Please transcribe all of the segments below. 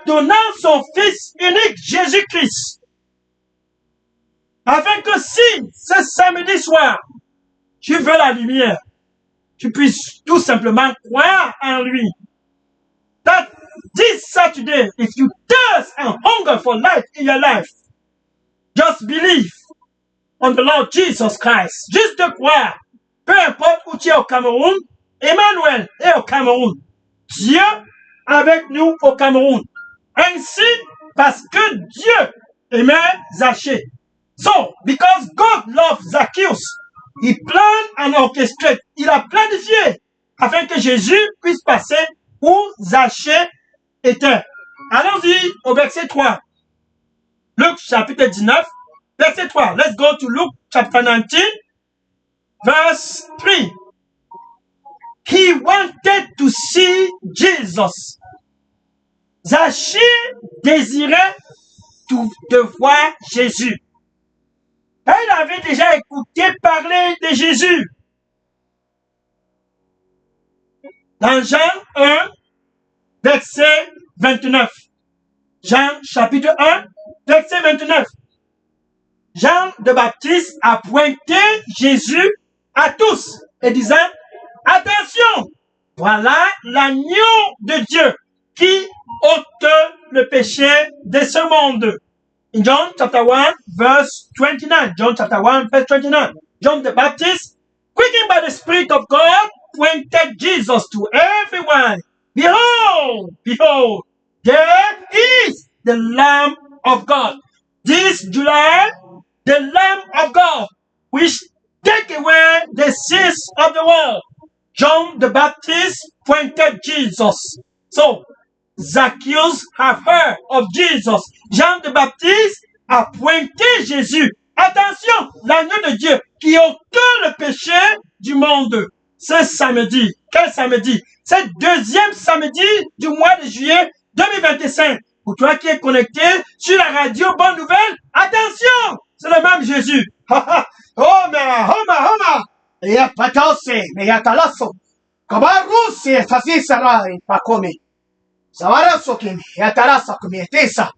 donnant son Fils unique, Jésus-Christ, afin que si, ce samedi soir, tu veux la lumière, tu puisses tout simplement croire en lui. That this Saturday, if you thirst and hunger for light in your life, just believe on the Lord Jesus Christ. Juste croire. Peu importe où tu es au Cameroun, Emmanuel est au Cameroun. Dieu avec nous au Cameroun. Ainsi, parce que Dieu aimait Zachée. So, because God loved Zacchaeus, he planned and orchestrated. Il a planifié afin que Jésus puisse passer où Zachée était. Allons-y au verset 3. Luc chapitre 19, verset 3. Let's go to Luke chapter 19, verse 3. He wanted to see Jesus. Zachée désirait de voir Jésus. Elle avait déjà écouté parler de Jésus. Dans Jean 1, verset 29. Jean chapitre 1, verset 29. Jean de Baptiste a pointé Jésus à tous et disant, attention, voilà l'agneau de Dieu qui ôte le péché de ce monde. In John chapter 1, verse 29. John chapter 1, verse 29. John the Baptist, quickened by the Spirit of God, pointed Jesus to everyone. Behold, behold, there is the Lamb of God. This July, the Lamb of God, which take away the sins of the world. John the Baptist pointed Jesus. So, Zacchaeus have heard of Jesus. Jean the Baptiste a pointé Jésus. Attention, l'agneau de Dieu qui ôte le péché du monde. Ce samedi, quel samedi? C'est deuxième samedi du mois de juillet 2025. Pour toi qui es connecté sur la radio Bonne Nouvelle, attention, c'est le même Jésus. Homa. Ya patose, me ya talaso. Kabarusi, sasi sarai, pakomi. Savaraso kimi, ya tarasa kumietesa.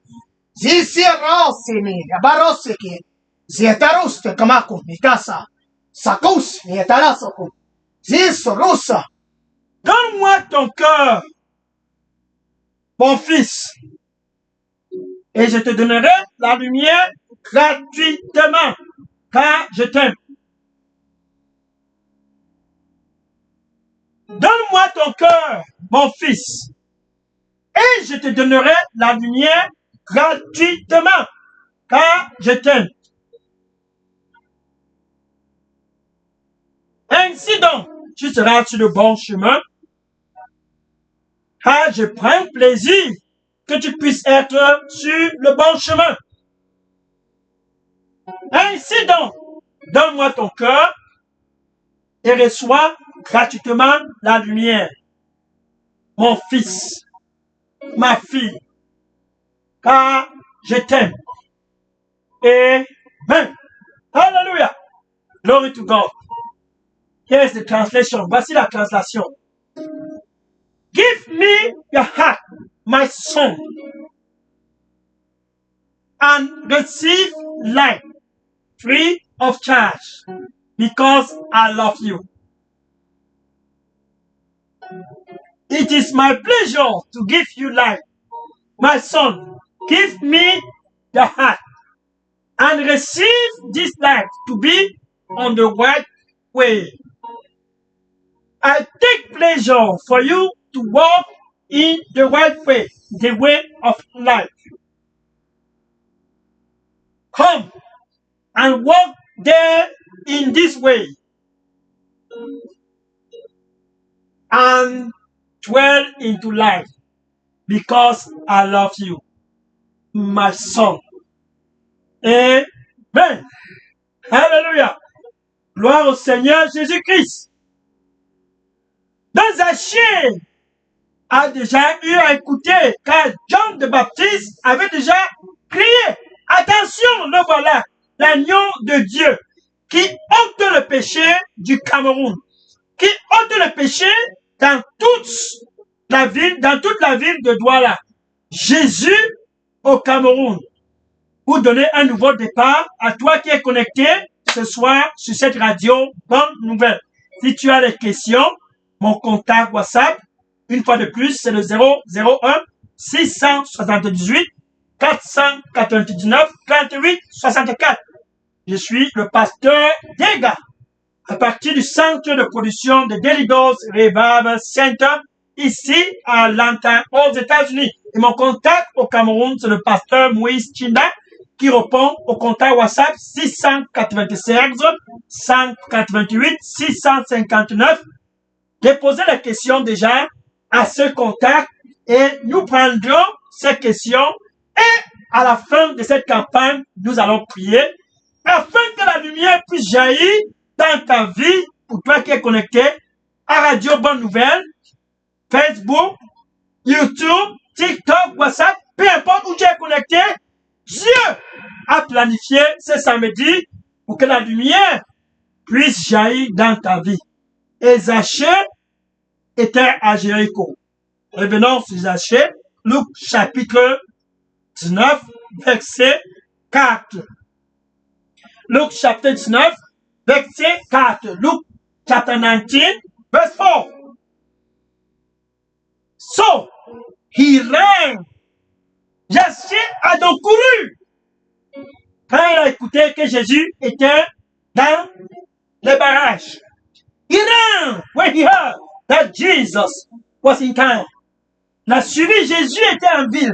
Zisi rosi mi, ya barosi ki. Zietaruste kamaku, mikasa. Sakus, ya taraso ku. Ziso rusa. Donne-moi ton cœur, mon fils, et je te donnerai la lumière gratuitement, car je t'aime. Donne-moi ton cœur, mon fils, et je te donnerai la lumière gratuitement, car je t'aime. Ainsi donc, tu seras sur le bon chemin, car je prends plaisir que tu puisses être sur le bon chemin. Ainsi donc, donne-moi ton cœur et reçois gratuitement la lumière. Mon fils, ma fille, car je t'aime. Amen. Hallelujah. Glory to God. Here's the translation. Voici la translation. Give me your heart, my son, and receive life free of charge, because I love you. It is my pleasure to give you life. My son, give me your heart and receive this life to be on the right way. I take pleasure for you to walk in the right way, the way of life. Come and walk there in this way and dwell into life, because I love you, my son. Amen. Alléluia. Gloire au Seigneur Jésus-Christ. Donc Zachée a déjà eu à écouter, car Jean de Baptiste avait déjà crié. Attention, le voilà, l'agneau de Dieu qui ôte le péché du Cameroun, qui ôte le péché dans toute la ville de Douala. Jésus au Cameroun. Pour donner un nouveau départ à toi qui es connecté ce soir sur cette radio Bonne Nouvelle. Si tu as des questions, mon contact WhatsApp, une fois de plus, c'est le 001 678 499 38 64. Je suis le pasteur Dega, à partir du centre de production de Daily Dose Revival Center, ici à Atlanta, aux États-Unis. Et mon contact au Cameroun, c'est le pasteur Moïse Chinda, qui répond au contact WhatsApp 696 188 659. Déposez la question déjà à ce contact et nous prendrons ces questions et à la fin de cette campagne, nous allons prier afin que la lumière puisse jaillir dans ta vie pour toi qui es connecté à Radio Bonne Nouvelle, Facebook, YouTube, TikTok, WhatsApp, peu importe où tu es connecté, Dieu a planifié ce samedi pour que la lumière puisse jaillir dans ta vie. Et Zachée était à Jéricho. Revenons sur Zachée, Luc chapitre 19, verset 4. Luc chapitre 19, verset 4. Luc chapter 19, verse 4. So, he ran. Zachée a donc couru. Quand il a écouté que Jésus était dans les barrages, he ran when he heard that Jesus was in town. Il a suivi, Jésus était en ville.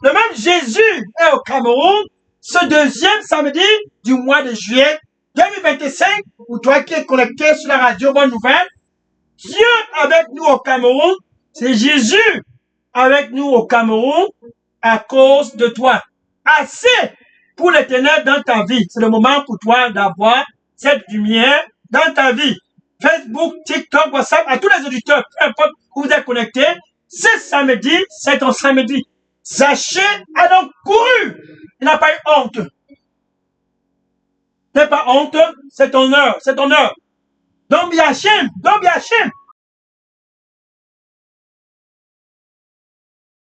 Le même Jésus est au Cameroun ce deuxième samedi du mois de juillet 2025, pour toi qui es connecté sur la radio Bonne Nouvelle. Dieu avec nous au Cameroun, c'est Jésus avec nous au Cameroun à cause de toi. Assez pour l'Éternel dans ta vie. C'est le moment pour toi d'avoir cette lumière dans ta vie. Facebook, TikTok, WhatsApp, à tous les auditeurs, peu importe où vous êtes connectés, ce samedi, c'est ton samedi. Zachée a donc couru. Il n'a pas eu honte. N'aie pas honte, c'est ton heure, c'est ton heure. Don't be ashamed, don't be ashamed.